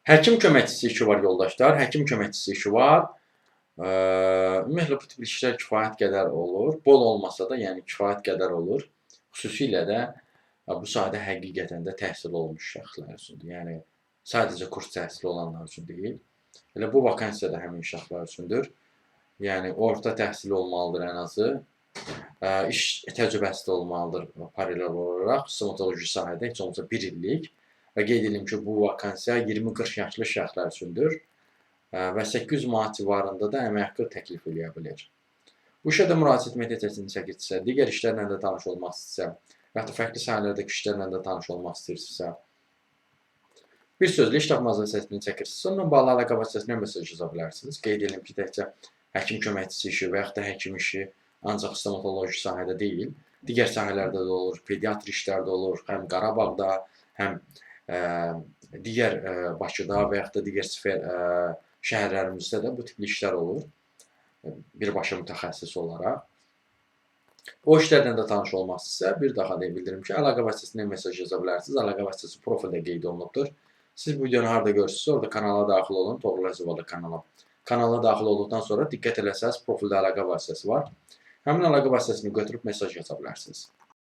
Həkim köməkçisi işi var yoldaşlar, həkim köməkçisi işi var. Ümumiyyətlə bu tip işlər kifayət qədər olur. Bol olmasa da, yəni kifayət qədər olur. Xüsusilə də bu sahədə həqiqətən də təhsil olmuş şəxslər üçündür. Yəni sadəcə kurs təhsili olanlar üçün deyil. Elə bu vakansiya da həmin şəxslər üçündür. Yəni orta təhsili olmalıdır ən azı. İş təcrübəsi də olmalıdır paralel olaraq. Stomatoloji sahədə heç olmasa 1 illik. Və qeyd edim ki, bu vakansiya 20-40 yaşlı şəxslər üçündür. Və 800 manat civarında da əmək haqqı təklif edə bilir. Bu işə də müraciət metodunu çəkirsə, digər işlərlə də tanış olmaq istəyirsə, və ya fərqli sahələrdəki işlərlə də tanış olmaq istəyirsə, bir sözlə iş tapmazlığı səsini çəkirsinizsə, onunla bağlı əlaqə vasitəsilə mesaj yaza bilərsiniz. Qeyd edim ki, təkcə həkim köməkçisi işi və yaxud da həkim işi ancaq stomatoloji sahədə deyil, digər sahələrdə də olur, pediatr işlərdə olur, həm Qarabağda, həm digər Bakıda və yaxud da digər şəhərlərimizdə də bu tipli işlər olur. Birbaşa mütəxəssis olaraq. O işlərlə də tanış olmaq istəyirsə, bir daha da bildirim ki, əlaqə vasitəsilə mesaj yaza bilərsiniz. Əlaqə vasitəsi profildə qeyd olunubdur. Siz bu videonu harada görürsünüzsə, orada kanala daxil olun, Toğrul Əzizadə kanala. Kanala daxil olduqdan sonra diqqət eləsəz, profildə əlaqə vasitəsi var. Həmin əlaqə vasitəsini götürüb mesaj yaza bilərsiniz.